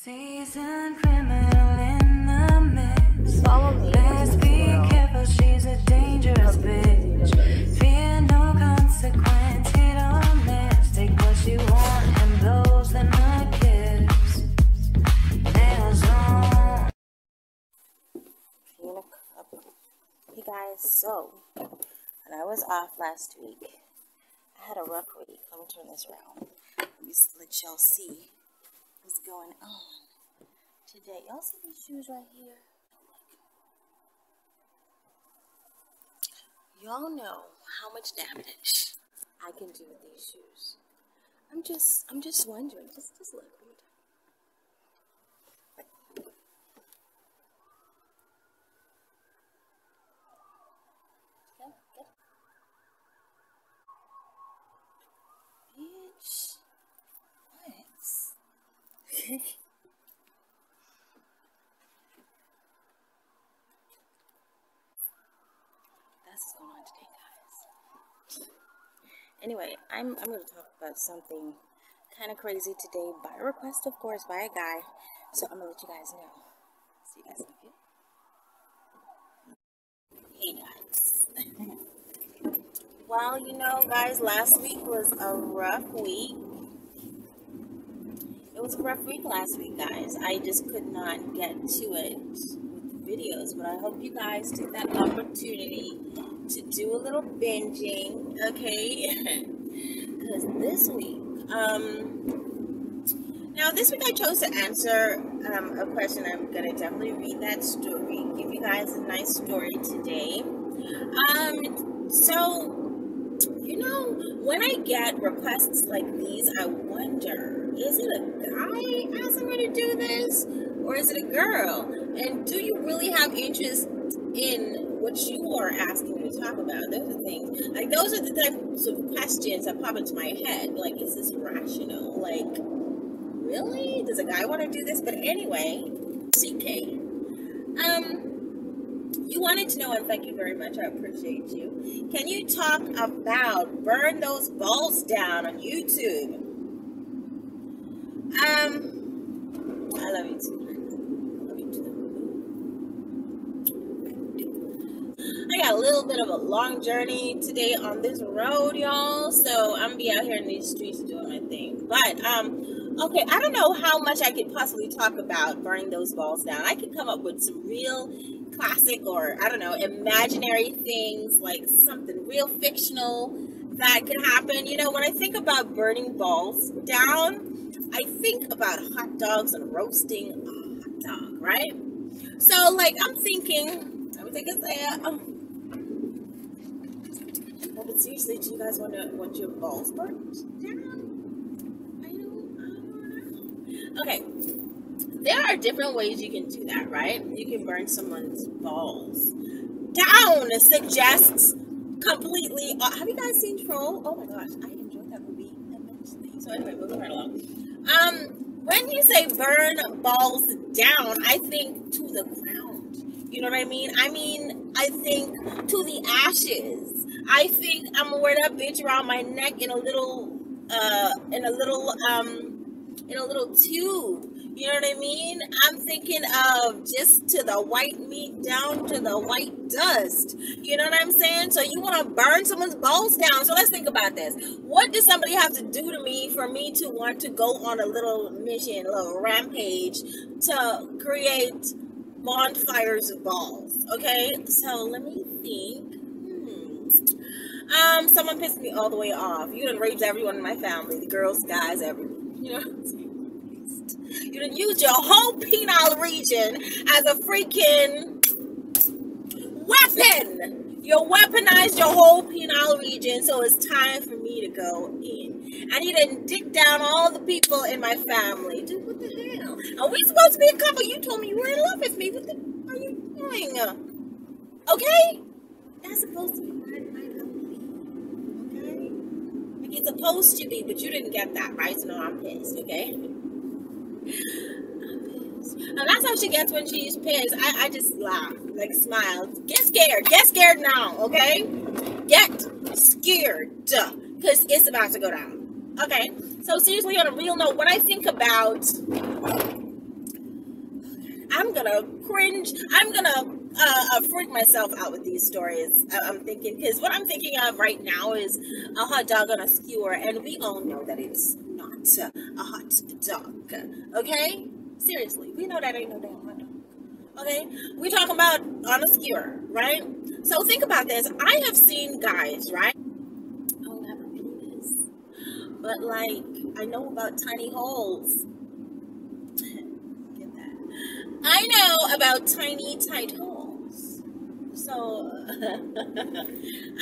Seasoned criminal in the mix. Let's be careful, she's a dangerous bitch. Fear no consequence, hit or miss. Take what you want and blows the kiss. Nails on. Hey guys, so when I was off last week, I had a rough week. Let me turn this around. Let y'all see what's going on today. Y'all see these shoes right here? Y'all know how much damage I can do with these shoes. I'm just wondering. Just look. Bitch. What? That's what's going on today, guys. Anyway, I'm going to talk about something kind of crazy today by request, of course, by a guy. So I'm going to let you guys know. See you guys in a bit. Hey, guys. Well, you know, guys, last week was a rough week. It was a rough week last week, guys. I just could not get to it with the videos, but I hope you guys took that opportunity to do a little binging, okay? Because this week, now this week I chose to answer a question. I'm gonna definitely read that story, give you guys a nice story today. So, you know, when I get requests like these, I wonder, is it a guy asking me to do this? Or is it a girl? And do you really have interest in what you are asking me to talk about? Those are things. Like, those are the types of questions that pop into my head. Like, is this rational? Like, really? Does a guy want to do this? But anyway, CK. You wanted to know, and thank you very much. I appreciate you. Can you talk about Burn Those Balls Down on YouTube? I love you too. I got a little bit of a long journey today on this road, y'all. So I'm gonna be out here in these streets doing my thing. But okay, I don't know how much I could possibly talk about burning those balls down. I could come up with some real classic, or I don't know, imaginary things, like something real fictional that could happen. You know, when I think about burning balls down, I think about hot dogs and roasting a hot dog, right? So, like, I'm thinking, let me take a second. Oh, but seriously, do you guys want your balls burnt down? I don't know. Okay. There are different ways you can do that, right? You can burn someone's balls down. It suggests completely. Have you guys seen Troll? Oh my gosh, I enjoyed that movie immensely. So anyway, moving right along. When you say burn balls down, I think to the ground. You know what I mean? I think to the ashes. I think I'm gonna wear that bitch around my neck in a little tube. You know what I mean? I'm thinking of just to the white meat down to the white dust. You know what I'm saying? So you want to burn someone's balls down. So let's think about this. What does somebody have to do to me for me to want to go on a little mission, a little rampage to create bonfires of balls? Okay, so let me think. Someone pissed me all the way off. You done raped everyone in my family, the girls, guys, everyone. You know what I'm saying? You done used your whole penile region as a freaking weapon. You weaponized your whole penile region, so it's time for me to go in. And you done dick down all the people in my family. Dude, what the hell? Are we supposed to be a couple? You told me you were in love with me. What the are you doing? Okay? That's supposed to be my couple. Okay? Like, it's supposed to be, but you didn't get that, right? So now I'm pissed, okay? I'm pissed. And that's how she gets when she's pissed. I just laugh, like smile. Get scared now, okay? Get scared, because it's about to go down. Okay, so seriously, on a real note, when I think about I'm gonna cringe. I'm gonna freak myself out with these stories. I'm thinking, because what I'm thinking of right now is a hot dog on a skewer, and we all know that it's not a hot dog. Okay, seriously, we know that ain't no damn hot dog. Okay, we talking about on a skewer, right? So think about this. I have seen guys, right? I don't have a penis, but like I know about tiny holes. Get that? I know about tiny tight holes. So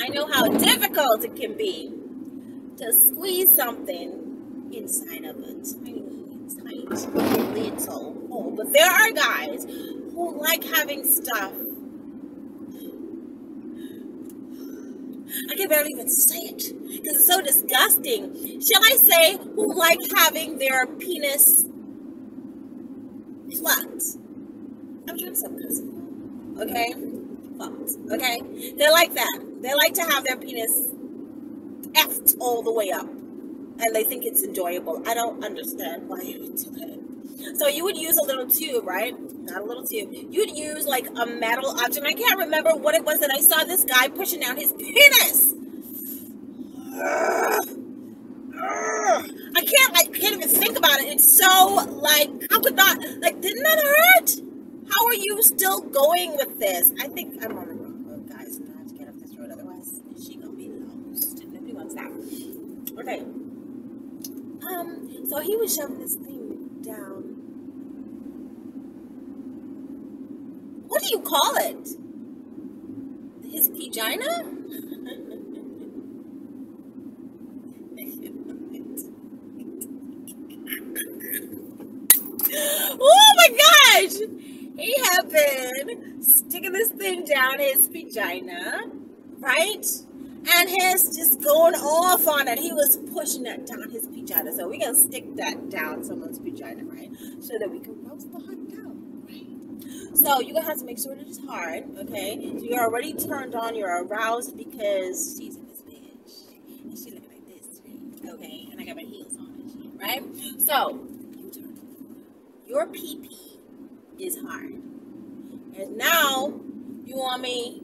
I know how difficult it can be to squeeze something inside of a tiny, tight little hole. But there are guys who like having stuff. I can barely even say it because it's so disgusting. Shall I say who like having their penis flat? I'm trying to stop cussing, okay? Flat, okay? They like that. They like to have their penis effed all the way up, and they think it's enjoyable. I don't understand why you would do that. So you would use a little tube, right? Not a little tube. You'd use like a metal object. I can't remember what it was that I saw this guy pushing out his penis. I can't even think about it. It's so like, how could not, like, didn't that hurt? How are you still going with this? I think I'm on the wrong road, guys. I'm gonna have to get off this road, otherwise she gonna be lost. Nobody wants that. Okay. So he was shoving this thing down. What do you call it? His vagina? Oh my gosh! He had been sticking this thing down his vagina, right? And his just going off on it. He was pushing that down his vagina. So we're going to stick that down someone's vagina, right? So that we can roast the hot dog, right? So you're going to have to make sure that it's hard, okay? So you're already turned on. You're aroused because she's in this bitch. And she's looking like this, right? Okay? And I got my heels on and shit, right? So you turn on. Your pee-pee is hard. And now you want me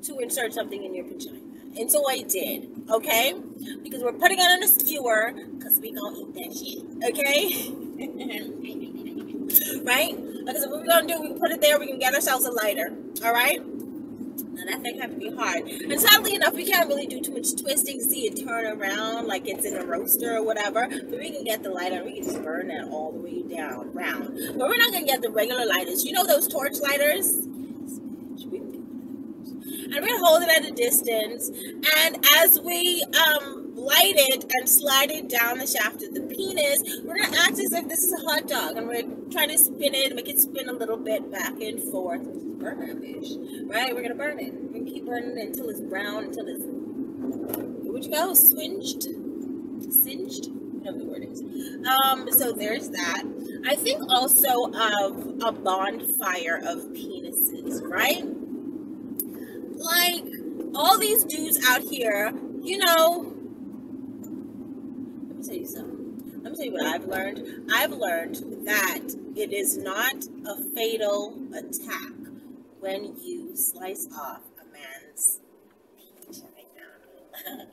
to insert something in your vagina. And so I did, okay? Because we're putting it on a skewer because we gonna eat that shit, okay? Right? Because what we're gonna do, we can put it there, we can get ourselves a lighter, all right? Now that thing have to be hard. And sadly enough, we can't really do too much twisting, see it turn around like it's in a roaster or whatever. But we can get the lighter and we can just burn that all the way down, round. But we're not gonna get the regular lighters. You know those torch lighters? And we're gonna hold it at a distance, and as we light it and slide it down the shaft of the penis, we're gonna act as if this is a hot dog, and we're trying to spin it, make it spin a little bit back and forth. Burn that bitch, right? We're gonna burn it. We're gonna keep burning it until it's brown, until it's, where'd you go? Singed, whatever the word is. So there's that. I think also of a bonfire of penises, right? Like, all these dudes out here, you know, let me tell you something. Let me tell you what I've learned. I've learned that it is not a fatal attack when you slice off a man's penis right now.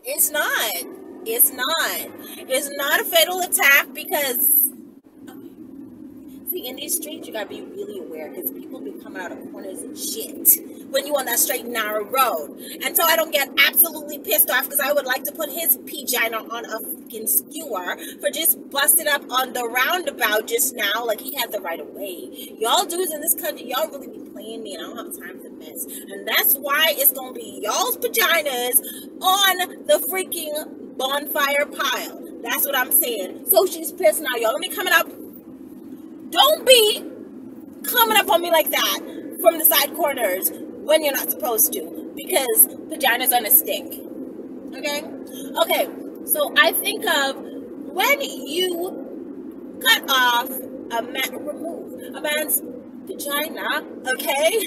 It's not. It's not. It's not a fatal attack because, see, in these streets, you gotta be really aware because people be coming out of corners and shit when you on that straight and narrow road. And so I don't get absolutely pissed off because I would like to put his vagina on a fucking skewer for just busting up on the roundabout just now like he had the right of way. Y'all dudes in this country, y'all really be playing me and I don't have time for mess. And that's why it's gonna be y'all's vaginas on the freaking bonfire pile. That's what I'm saying. So she's pissed now, y'all. Let me coming up. Don't be coming up on me like that from the side corners when you're not supposed to, because vagina's on a stick. Okay? Okay, so I think of when you cut off remove a man's vagina, okay?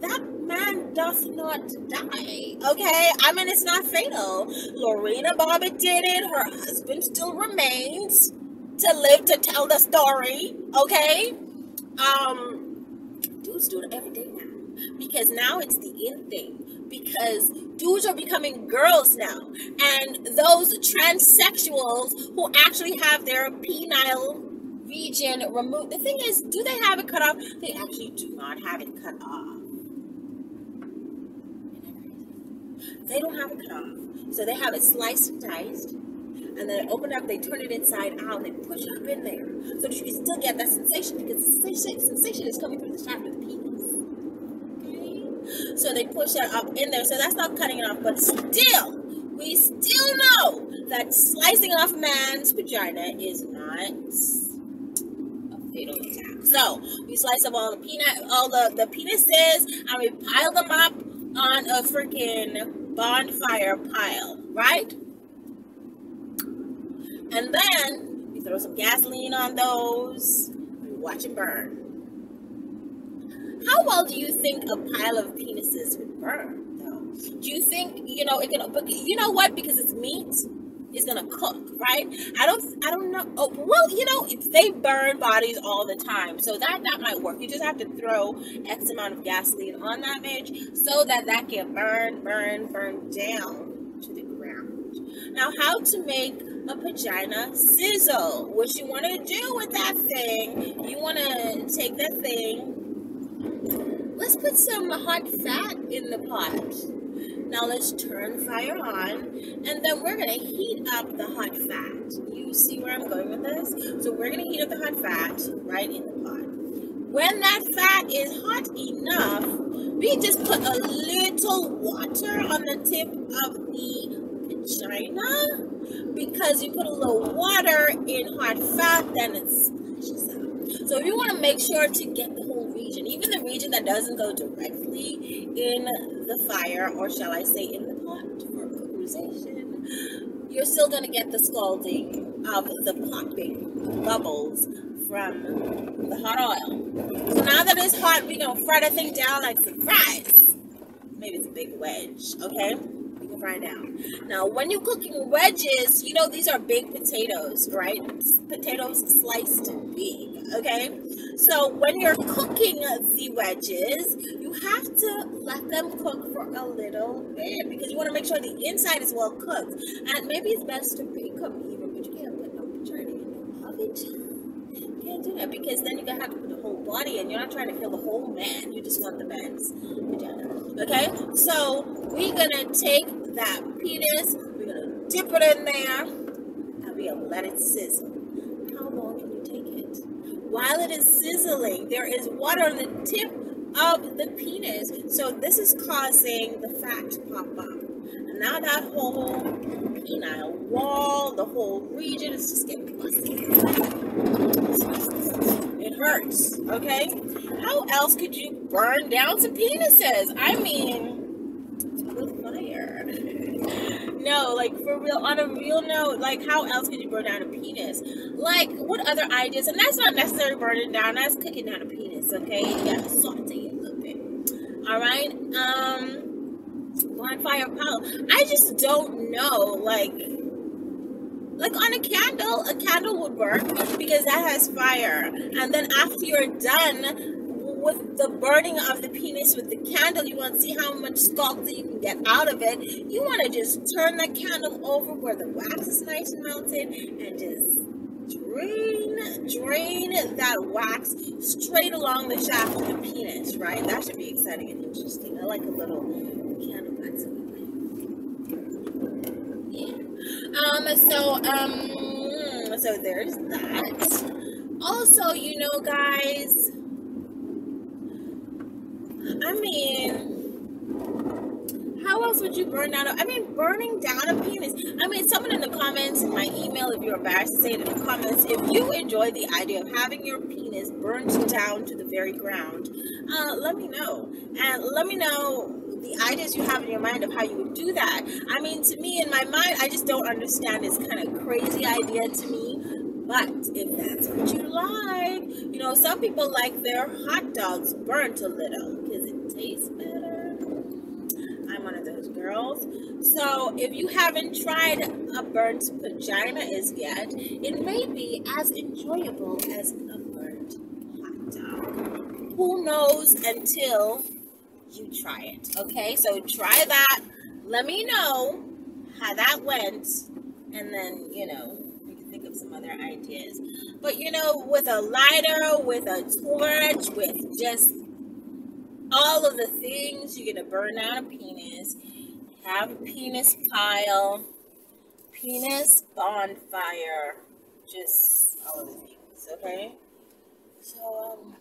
That man does not die, okay? I mean, it's not fatal. Lorena Bobbitt did it. Her husband still remains. to live to tell the story, okay? Dudes do it every day now because now it's the in thing. Because dudes are becoming girls now, and those transsexuals who actually have their penile region removed. The thing is, do they have it cut off? They actually do not have it cut off. They don't have it cut off, so they have it sliced and diced. And then they open it up, they turn it inside out, they push it up in there. So that you can still get that sensation, because the sensation is coming through the shaft of the penis. Okay? So they push that up in there. So that's not cutting it off, but still, we still know that slicing off man's vagina is not a fatal attack. So we slice up all the penises, and we pile them up on a freaking bonfire pile, right? And then we throw some gasoline on those and we watch them burn. How well do you think a pile of penises would burn, though? Do you think, it can, but you know what? Because it's meat, it's gonna cook, right? I don't know. Oh, well, they burn bodies all the time, so that might work. You just have to throw X amount of gasoline on that bitch so that can burn down to the ground. Now, how to make a vagina sizzle? What you want to do with that thing? You want to take that thing. Let's put some hot fat in the pot. Now let's turn the fire on, and then we're going to heat up the hot fat. You see where I'm going with this? So we're going to heat up the hot fat right in the pot. When that fat is hot enough, we just put a little water on the tip of the vagina, because you put a little water in hot fat, then it splashes out. So you want to make sure to get the whole region, even the region that doesn't go directly in the fire, or shall I say in the pot for cookerization, you're still going to get the scalding of the popping bubbles from the hot oil. So now that it's hot, we're going to fry that thing down like some fries. Maybe it's a big wedge, okay? You can fry it down. Now, when you're cooking wedges, these are big potatoes, right? Potatoes sliced big, okay? So when you're cooking the wedges, you have to let them cook for a little bit, because you want to make sure the inside is well cooked. And maybe it's best to bake them even, but you can't put no vagina in the oven. You can't do that, because then you're going to have to put the whole body in. You're not trying to kill the whole man. You just want the man's vagina. Okay? So we're going to take that penis, we're going to dip it in there, and we're going to let it sizzle. How long can you take it? While it is sizzling, there is water on the tip of the penis, so this is causing the fat to pop up. And now that whole penile wall, the whole region is just getting busted. It hurts, okay? How else could you burn down some penises? I mean, with fire. No, like for real, on a real note, like how else could you burn down a penis? Like, what other ideas? And that's not necessarily burning down, that's cooking down a penis, okay? You gotta saute it a little bit. Alright? Bonfire pile. I just don't know, like on a candle would work, because that has fire. And then after you're done with the burning of the penis with the candle, you want to see how much scalp that you can get out of it. You want to just turn that candle over where the wax is nice and melted, and just drain that wax straight along the shaft of the penis, right? That should be exciting and interesting. I like a little candle wax. Yeah. So there's that. Also, guys, I mean, how else would you burn down burning down a penis. Someone in the comments, in my email, if you're embarrassed to say it in the comments, if you enjoy the idea of having your penis burned down to the very ground, let me know. And let me know the ideas you have in your mind of how you would do that. To me, in my mind, I just don't understand. It's kind of crazy idea to me. But if that's what you like, some people like their hot dogs burnt a little because it tastes better. I'm one of those girls. So if you haven't tried a burnt vagina is yet, it may be as enjoyable as a burnt hot dog. Who knows until you try it? Okay, so try that. Let me know how that went, and then, you know, we can think of some other ideas. But, you know, with a lighter, with a torch, with just all of the things, you're going to burn out a penis. Have a penis pile, penis bonfire, just all of the things, okay? So, I hope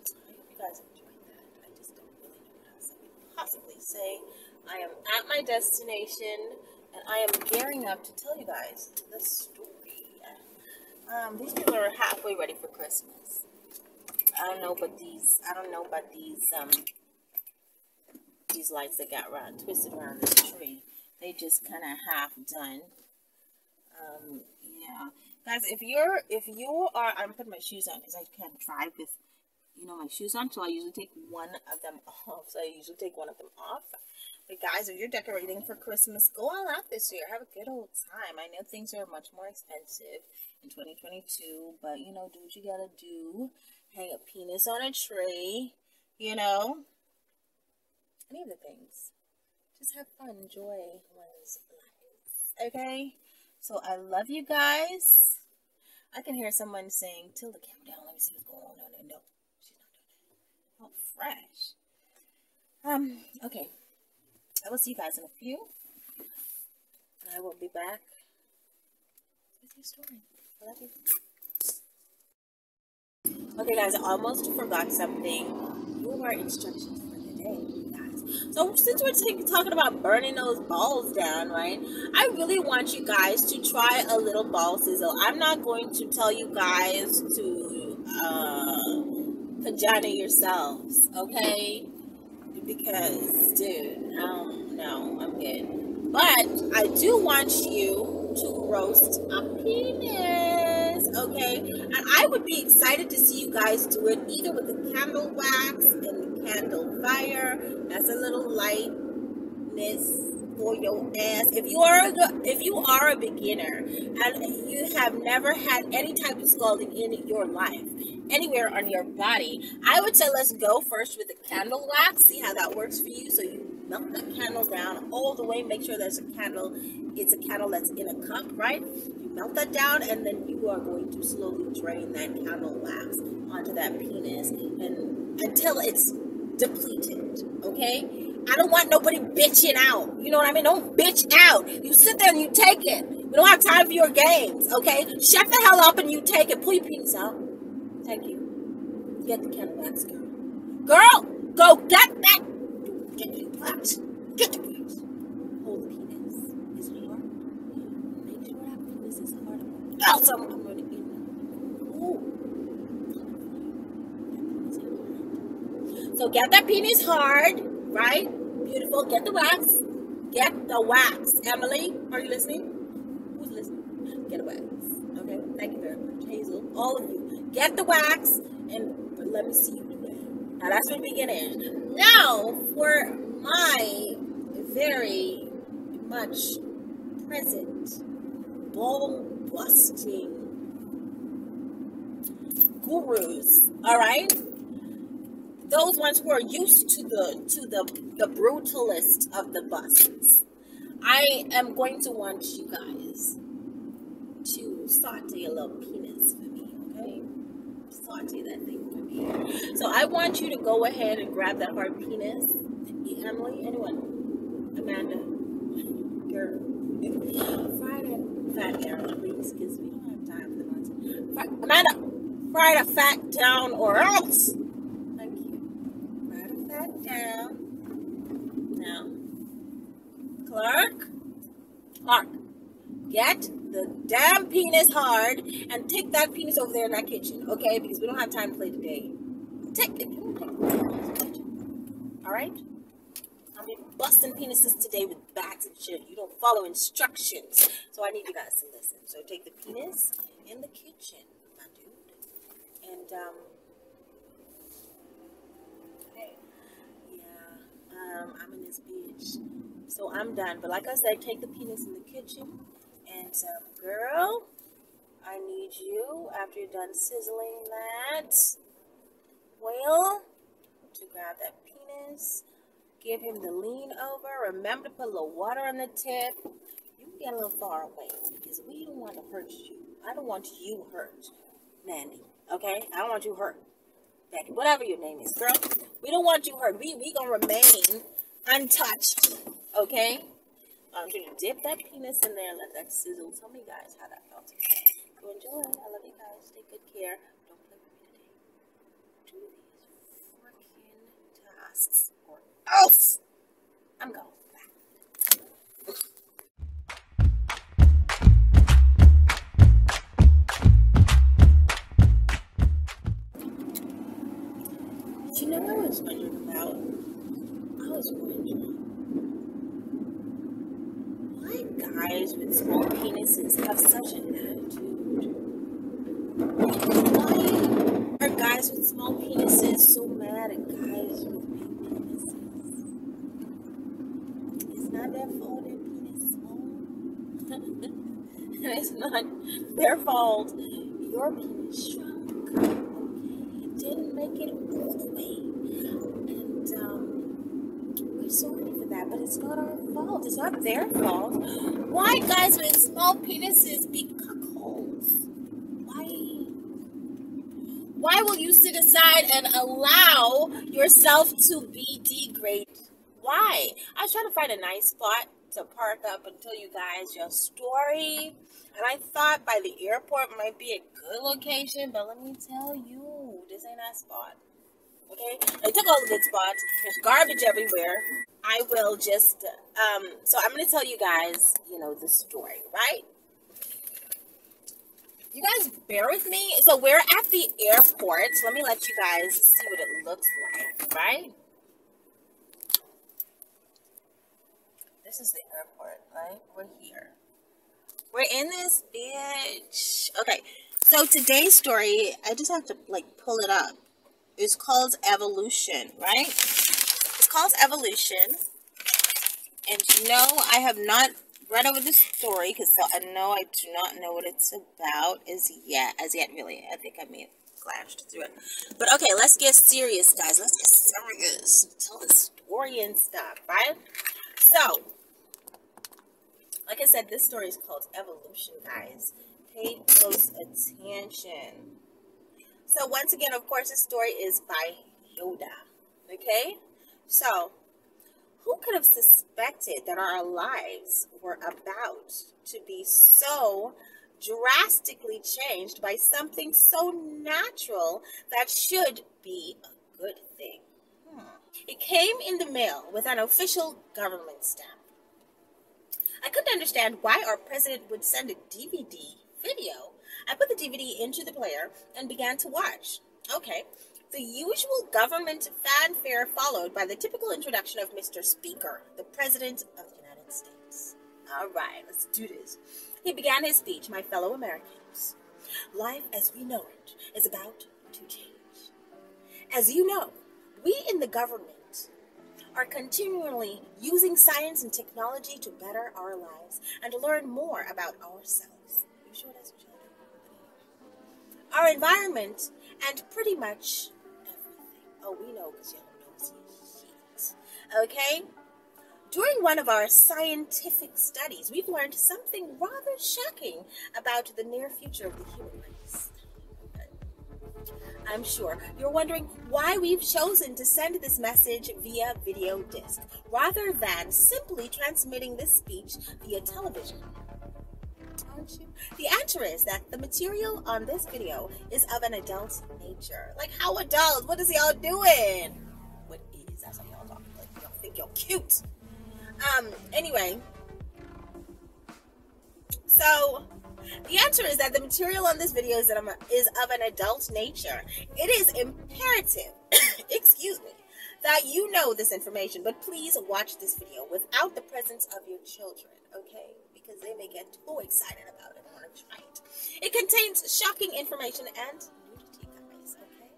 you guys enjoyed that. I just don't really know what else I could possibly say. I am at my destination, and I am gearing up to tell you guys the story. These people are halfway ready for Christmas. I don't know about these lights that got twisted around the tree. They just kind of half done. Yeah, guys, if you are, I'm putting my shoes on because I can't drive with, you know, my shoes on, so I usually take one of them off. But guys, if you're decorating for Christmas, go all out this year. Have a good old time. I know things are much more expensive in 2022, but, you know, do what you gotta do. Hang a penis on a tree, you know. Any of the things. Just have fun. Enjoy one's life. Okay? So I love you guys. I can hear someone saying, "Till the camera down. Let me see what's going on." No, she's not doing that. Oh, fresh. Okay. I will see you guys in a few. And I will be back with your story. I love you. Okay, guys, I almost forgot something. Here are instructions for the day, guys. So since we're talking about burning those balls down, right? I really want you guys to try a little ball sizzle. I'm not going to tell you guys to vagina yourselves, okay? Because, dude, no, I'm good. But I do want you to roast a penis, okay? And I would be excited to see you guys do it either with the candle wax and the candle fire. That's a little lightness for your ass. If you are a beginner and you have never had any type of scalding in your life, anywhere on your body, I would say let's go first with the candle wax. See how that works for you. So you melt that candle down all the way. Make sure there's a candle. It's a candle that's in a cup, right? You melt that down, and then you are going to slowly drain that candle wax onto that penis, and until it's depleted. Okay? I don't want nobody bitching out. You know what I mean? Don't bitch out. You sit there and you take it. We don't have time for your games. Okay? Shut the hell up and you take it. Pull your penis out. Thank you. Get the candle wax, girl. Girl, go get that. Get the wax. Get the wax. Hold the penis. Is it hard? Make sure that penis is hard. Else I'm going to get it. Ooh. So get that penis hard, right? Beautiful. Get the wax. Get the wax. Emily, are you listening? Who's listening? Get a wax. Okay. Thank you very much. Hazel, all of you. Get the wax, and let me see you do that. Now that's for beginners. Now for my very much present ball busting gurus. All right, those ones who are used to the brutalist of the busts. I am going to want you guys to saute a little penis for me, okay? Saute that thing for me. So I want you to go ahead and grab that hard penis. Emily, anyone? Amanda, girl. Fry that fat down, please, because we don't have time for the nonsense. Amanda, fry the fat down or else. Thank you. Fry the fat down. Now, Clark, get the damn penis hard and take that penis over there in that kitchen, okay? Because we don't have time to play today. Take it. All right? I'll be busting penises today with bats and shit. You don't follow instructions. So I need you guys to listen. So take the penis in the kitchen, my dude. And, hey, yeah, I'm in this bitch. So I'm done. But like I said, take the penis in the kitchen And girl, I need you, after you're done sizzling that whale, to grab that penis, give him the lean over. Remember to put a little water on the tip. You can get a little far away because we don't want to hurt you. I don't want you hurt, Mandy. Okay? I don't want you hurt. Becky, whatever your name is, girl. We don't want you hurt. We gonna remain untouched. Okay? I'm going to dip that penis in there and let that sizzle. Tell me, guys, how that felt. So enjoy. I love you guys. Take good care. Don't play with me today. Do these freaking tasks or else I'm going. You know what I was wondering about? I was wondering why guys with small penises have such an attitude. Why are guys with small penises so mad at guys with big penises? It's not their fault their penis is small. And it's not their fault your penis shrunk. It didn't make it all the way. And we're sorry for that, but it's not our fault. It's not their fault. Why guys with small penises be cuckolds? Why will you sit aside and allow yourself to be degraded? Why? I was trying to find a nice spot to park up and tell you guys your story. And I thought by the airport might be a good location, but let me tell you, this ain't that spot. Okay? I took all the good spots. There's garbage everywhere. I will just, so I'm going to tell you guys, the story, right? You guys bear with me. So we're at the airport. Let me let you guys see what it looks like, right? This is the airport, right? We're here. We're in this bitch. Okay, so today's story, I just have to, pull it up. It's called Evolution, right? It's called Evolution. And I have not read over this story because I know I do not know what it's about as yet, really. I think I may have flashed through it. But okay, let's get serious, guys. Let's get serious. Tell the story and stuff, right? So, like I said, this story is called Evolution, guys. Pay close attention. So, once again, of course, this story is by Yoda. Okay? So, who could have suspected that our lives were about to be so drastically changed by something so natural that should be a good thing? It came in the mail with an official government stamp. I couldn't understand why our president would send a DVD video. I put the DVD into the player and began to watch. Okay. The usual government fanfare followed by the typical introduction of Mr. Speaker, the President of the United States. All right, let's do this. He began his speech, my fellow Americans. Life as we know it is about to change. As you know, we in the government are continually using science and technology to better our lives and to learn more about ourselves. You sure that's what you're doing? Our environment and pretty much oh, we know because y'all know shit. Okay? During one of our scientific studies, we've learned something rather shocking about the near future of the human race. I'm sure you're wondering why we've chosen to send this message via video disc rather than simply transmitting this speech via television. Aren't you? The answer is that the material on this video is of an adult nature. Like, how adult? What is y'all doing? What is? That's what y'all talking like. Y'all think y'all cute. Anyway. So, the answer is that the material on this video is of an adult nature. It is imperative, excuse me, that you know this information, but please watch this video without the presence of your children, okay? Because they may get too excited about it and want to try it. It contains shocking information and nudity, guys, okay?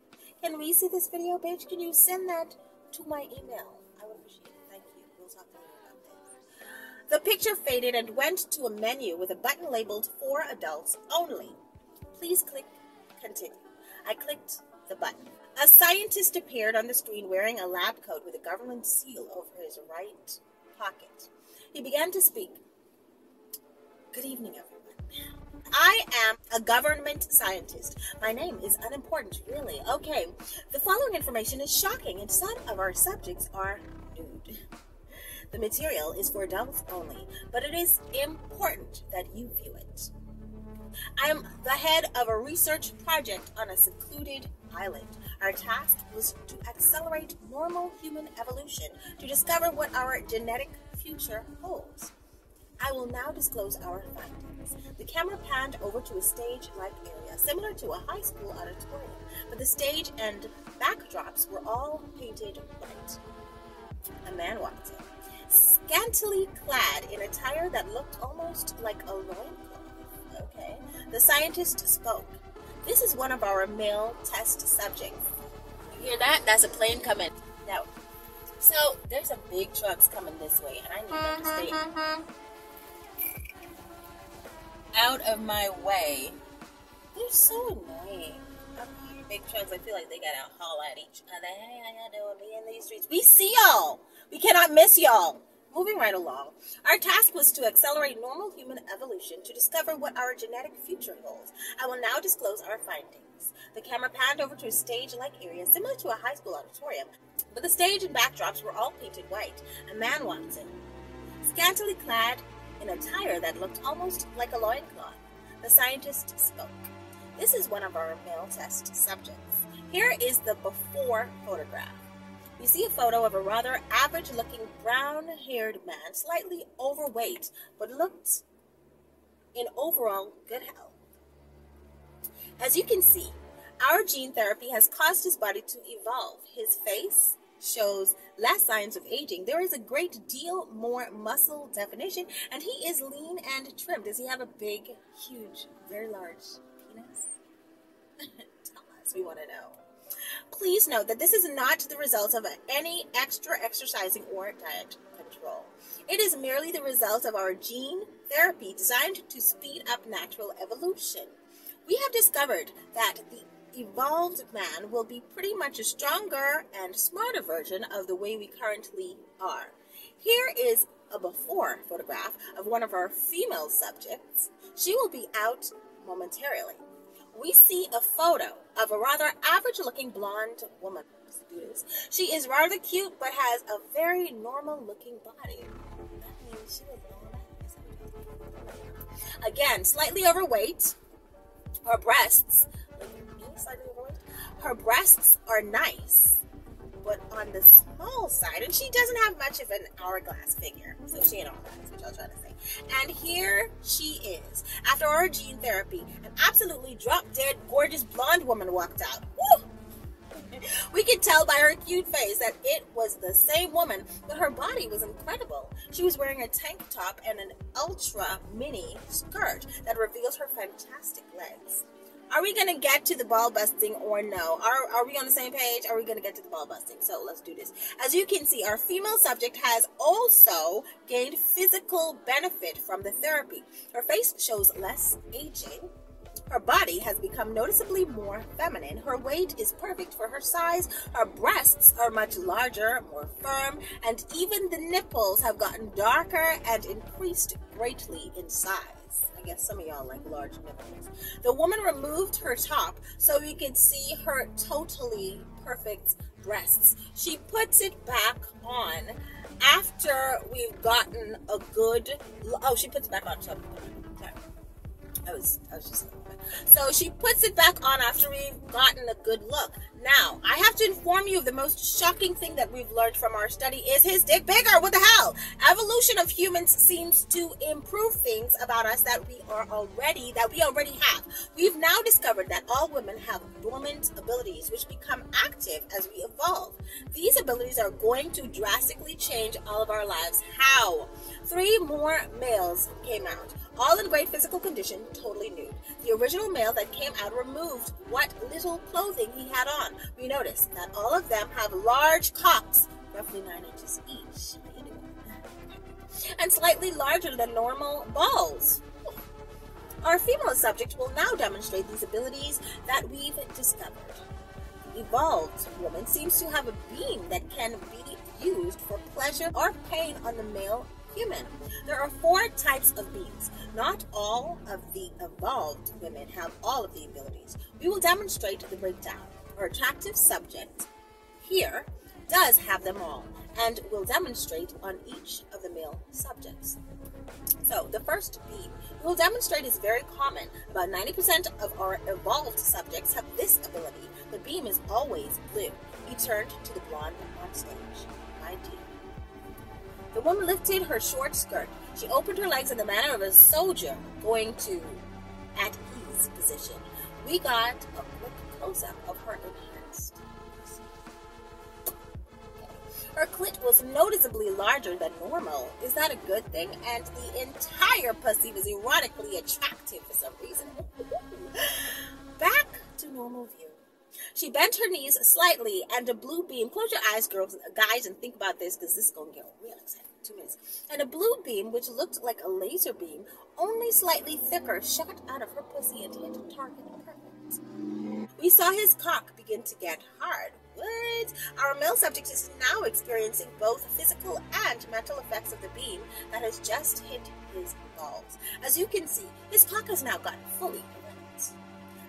Can we see this video, bitch? Can you send that to my email? I would appreciate it. Thank you. We'll talk later about this. The picture faded and went to a menu with a button labeled "For Adults Only." Please click continue. I clicked the button. A scientist appeared on the screen wearing a lab coat with a government seal over his right pocket. He began to speak. Good evening, everyone. I am a government scientist. My name is unimportant, really. Okay, the following information is shocking, and some of our subjects are nude. The material is for adults only, but it is important that you view it. I am the head of a research project on a secluded island. Our task was to accelerate normal human evolution to discover what our genetic future holds. I will now disclose our findings. The camera panned over to a stage-like area, similar to a high school auditorium, but the stage and backdrops were all painted white. A man walked in, scantily clad in attire that looked almost like a loincloth. Okay. The scientist spoke. This is one of our male test subjects. You hear that? That's a plane coming. Now, so there's a big trucks coming this way, and I need them to stay out of my way. They're so annoying. Big trucks, I feel like they gotta haul at each other. Hey, how y'all doing? Me in these streets. We see y'all. We cannot miss y'all. Moving right along. Our task was to accelerate normal human evolution to discover what our genetic future holds. I will now disclose our findings. The camera panned over to a stage-like area similar to a high school auditorium, but the stage and backdrops were all painted white. A man walked in, scantily clad in attire that looked almost like a loincloth. The scientist spoke. This is one of our male test subjects. Here is the before photograph. You see a photo of a rather average-looking brown-haired man, slightly overweight, but looked in overall good health. As you can see, our gene therapy has caused his body to evolve. His face shows less signs of aging. There is a great deal more muscle definition, and he is lean and trim. Does he have a big, huge, very large penis? Tell us, we want to know. Please note that this is not the result of any extra exercising or diet control. It is merely the result of our gene therapy designed to speed up natural evolution. We have discovered that the evolved man will be pretty much a stronger and smarter version of the way we currently are. Here is a before photograph of one of our female subjects. She will be out momentarily. We see a photo of a rather average-looking blonde woman. Let's do this. She is rather cute, but has a very normal-looking body. That means she was normal. Again, slightly overweight. Her breasts, her breasts are nice, but on the small side, and she doesn't have much of an hourglass figure, so she ain't hourglass, which I was trying to say. And here she is. After our gene therapy, an absolutely drop-dead, gorgeous blonde woman walked out. Woo! We could tell by her cute face that it was the same woman, but her body was incredible. She was wearing a tank top and an ultra mini skirt that revealed her fantastic legs. Are we going to get to the ball busting or no? Are we on the same page? Are we going to get to the ball busting? So let's do this. As you can see, our female subject has also gained physical benefit from the therapy. Her face shows less aging. Her body has become noticeably more feminine. Her weight is perfect for her size. Her breasts are much larger, more firm, and even the nipples have gotten darker and increased greatly in size. I guess some of y'all like large nipples. The woman removed her top so we could see her totally perfect breasts. She puts it back on after we've gotten a good... Oh, she puts it back on. Sorry. I was just... So she puts it back on after we've gotten a good look. Now, I have to inform you of the most shocking thing that we've learned from our study is his dick bigger. What the hell? Evolution of humans seems to improve things about us that we already have. We've now discovered that all women have dormant abilities which become active as we evolve. These abilities are going to drastically change all of our lives. How? 3 more males came out, all in great physical condition, totally nude. The original male that came out removed what little clothing he had on. We noticed that all of them have large cocks, roughly 9 inches each. and slightly larger than normal balls. Our female subject will now demonstrate these abilities that we've discovered. The evolved woman seems to have a beam that can be used for pleasure or pain on the male human. There are 4 types of beams. Not all of the evolved women have all of the abilities. We will demonstrate the breakdown. Our attractive subject here does have them all, and will demonstrate on each of the male subjects. So the first beam we will demonstrate is very common. About 90% of our evolved subjects have this ability. The beam is always blue. He turned to the blonde on stage. My dear. The woman lifted her short skirt. She opened her legs in the manner of a soldier going to at ease position. We got a quick close-up of her enhanced. Her clit was noticeably larger than normal. Is that a good thing? And the entire pussy was erotically attractive for some reason. Back to normal view. She bent her knees slightly, and a blue beam. Close your eyes, girls, guys, and think about this, because this is going to get real exciting. 2 minutes. And a blue beam, which looked like a laser beam, only slightly thicker, shot out of her pussy and hit target perfect. We saw his cock begin to get hard. What? Our male subject is now experiencing both physical and mental effects of the beam that has just hit his balls. As you can see, his cock has now gotten fully erect.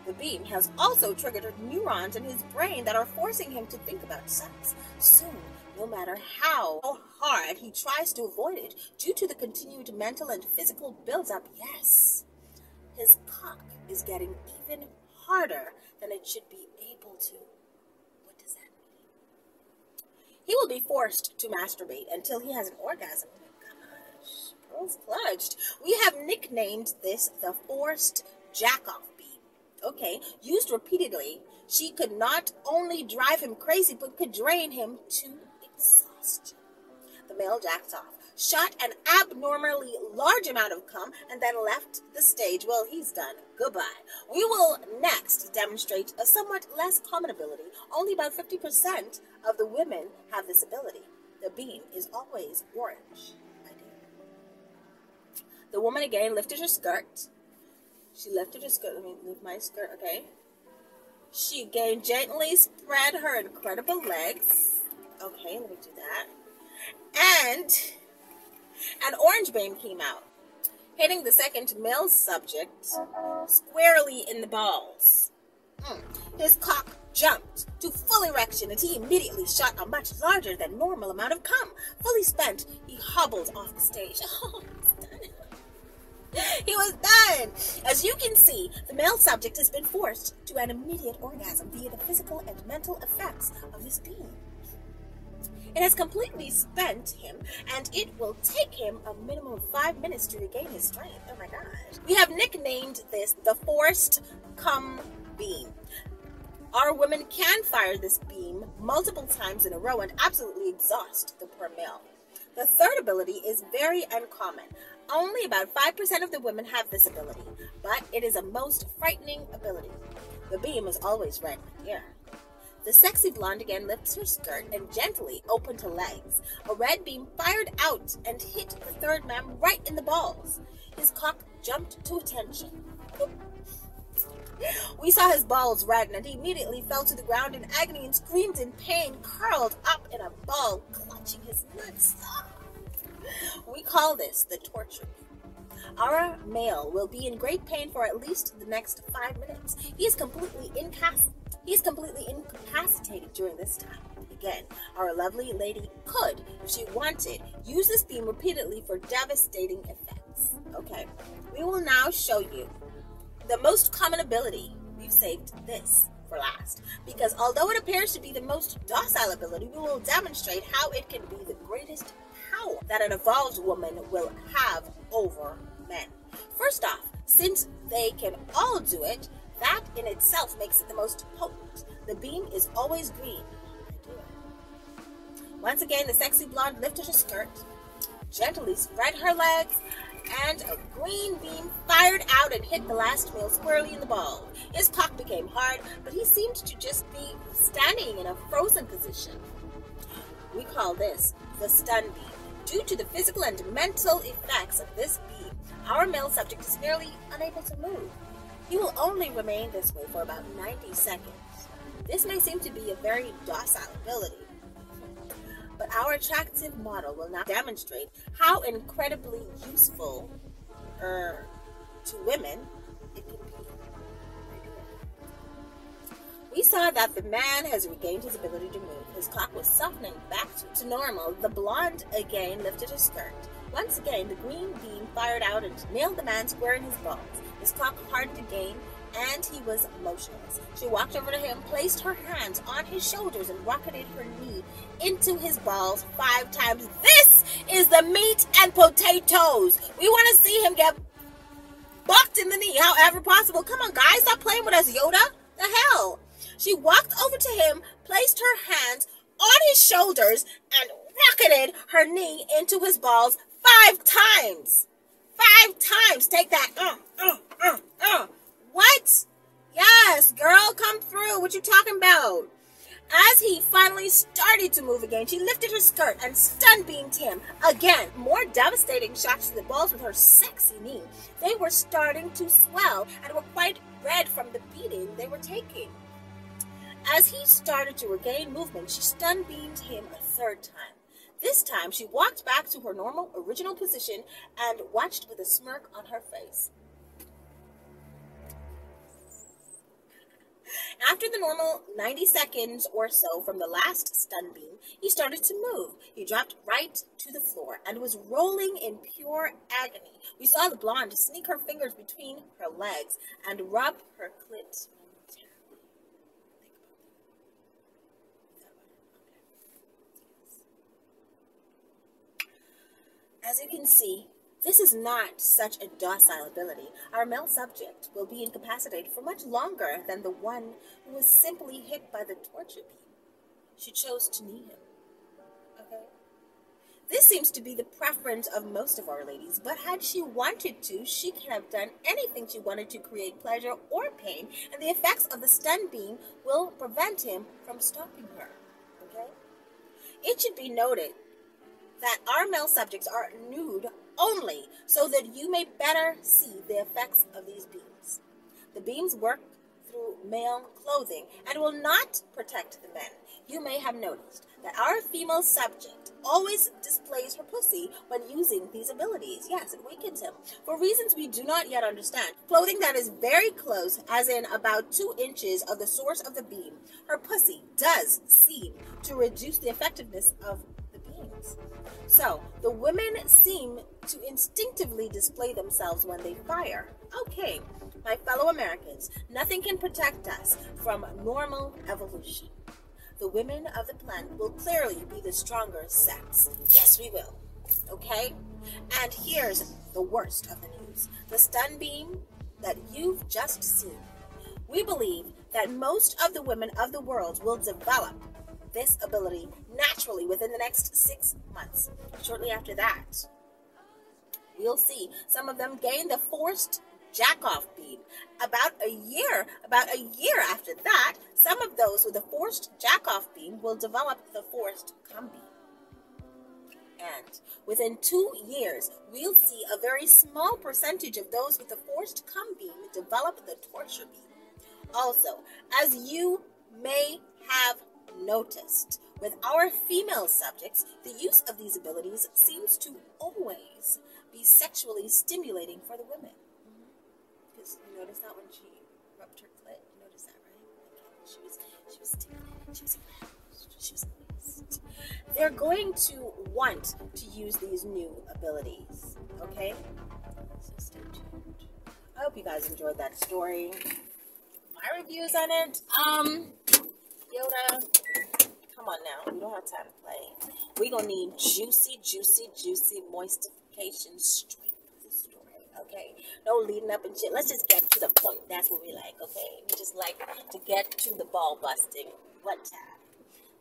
The beam has also triggered neurons in his brain that are forcing him to think about sex. Soon, no matter how hard he tries to avoid it, due to the continued mental and physical buildup, yes, his cock is getting even harder than it should be able to. What does that mean? He will be forced to masturbate until he has an orgasm. Oh my gosh, girls clutched. We have nicknamed this the forced jack-off beam. Okay, used repeatedly, she could not only drive him crazy, but could drain him to exhaustion. The male jacked off, shot an abnormally large amount of cum, and then left the stage. Well, he's done. Goodbye. We will next demonstrate a somewhat less common ability. Only about 50% of the women have this ability. The beam is always orange. My dear. The woman again lifted her skirt. She lifted her skirt. Let me lift my skirt, okay? She again gently spread her incredible legs. Okay, let me do that. And an orange beam came out, hitting the second male subject squarely in the balls. His cock jumped to full erection, and he immediately shot a much larger than normal amount of cum. Fully spent, he hobbled off the stage. Oh, he's done. He was done. As you can see, the male subject has been forced to an immediate orgasm via the physical and mental effects of this beam. It has completely spent him, and it will take him a minimum of 5 minutes to regain his strength. Oh my gosh. We have nicknamed this the forced cum beam. Our women can fire this beam multiple times in a row and absolutely exhaust the poor male. The third ability is very uncommon. Only about 5% of the women have this ability, but it is a most frightening ability. The beam is always red. Yeah. The sexy blonde again lifts her skirt and gently opened her legs. A red beam fired out and hit the third man right in the balls. His cock jumped to attention. We saw his balls redden, and he immediately fell to the ground in agony and screamed in pain, curled up in a ball, clutching his nuts. We call this the torture beam. Our male will be in great pain for at least the next 5 minutes. He is completely incapacitated during this time. Again, our lovely lady could, if she wanted, use this beam repeatedly for devastating effects. Okay, we will now show you the most common ability. We've saved this for last, because although it appears to be the most docile ability, we will demonstrate how it can be the greatest power that an evolved woman will have over men. First off, since they can all do it, that in itself makes it the most potent. The beam is always green. Once again, the sexy blonde lifted her skirt, gently spread her legs, and a green beam fired out and hit the last male squarely in the ball. His cock became hard, but he seemed to just be standing in a frozen position. We call this the stun beam. Due to the physical and mental effects of this beam, our male subject is nearly unable to move. He will only remain this way for about 90 seconds. This may seem to be a very docile ability, but our attractive model will now demonstrate how incredibly useful to women it can be. We saw that the man has regained his ability to move. His cock was softening back to normal. The blonde again lifted her skirt. Once again, the green beam fired out and nailed the man square in his balls. His cock hardened again, and he was motionless. She walked over to him, placed her hands on his shoulders, and rocketed her knee into his balls 5 times. This is the meat and potatoes. We want to see him get bucked in the knee, however possible. Come on, guys, stop playing with us, Yoda. The hell? She walked over to him, placed her hands on his shoulders, and rocketed her knee into his balls 5 times. 5 times. Take that. What? Yes, girl, come through. What you talking about? As he finally started to move again, she lifted her skirt and stun beamed him. Again, more devastating shots to the balls with her sexy knee. They were starting to swell and were quite red from the beating they were taking. As he started to regain movement, she stun beamed him a 3rd time. This time, she walked back to her normal, original position and watched with a smirk on her face. After the normal 90 seconds or so from the last stun beam, he started to move. He dropped right to the floor and was rolling in pure agony. We saw the blonde sneak her fingers between her legs and rub her clit. As you can see, this is not such a docile ability. Our male subject will be incapacitated for much longer than the one who was simply hit by the torture beam. She chose to knee him. Okay? This seems to be the preference of most of our ladies, but had she wanted to, she could have done anything she wanted to create pleasure or pain, and the effects of the stun beam will prevent him from stopping her. Okay? It should be noted that our male subjects are nude only so that you may better see the effects of these beams. The beams work through male clothing and will not protect the men. You may have noticed that our female subject always displays her pussy when using these abilities. Yes, it weakens him. For reasons we do not yet understand. Clothing that is very close, as in about 2 inches of the source of the beam, her pussy does seem to reduce the effectiveness of the beams. So, the women seem to instinctively display themselves when they fire. Okay, my fellow Americans, nothing can protect us from normal evolution. The women of the planet will clearly be the stronger sex. Yes, we will. Okay? And here's the worst of the news. The stun beam that you've just seen. We believe that most of the women of the world will develop this ability naturally within the next 6 months. Shortly after that, we'll see some of them gain the forced jack-off beam. About a year after that, some of those with the forced jack-off beam will develop the forced cum beam. And within 2 years, we'll see a very small percentage of those with the forced cum beam develop the torture beam. Also, as you may have noticed, with our female subjects, the use of these abilities seems to always be sexually stimulating for the women. Because you notice that when she rubbed her clit, you notice that, right? Okay. She was stimulated, she was aroused, she was moist. They're going to want to use these new abilities, okay? So stay tuned. I hope you guys enjoyed that story. My reviews on it, Yoda, come on now. We don't have time to play. We're going to need juicy, moistification straight to the story, okay? No leading up and shit. Let's just get to the point. That's what we like, okay? We just like to get to the ball busting. What time?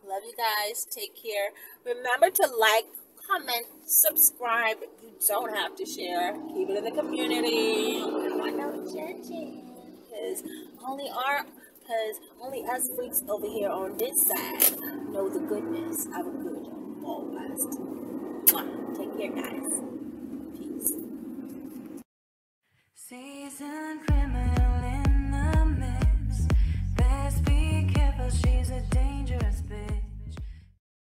Love you guys. Take care. Remember to like, comment, subscribe. You don't have to share. Keep it in the community. Come on now, because only us freaks over here on this side know the goodness of a good ball blast. Mwah. Take care, guys.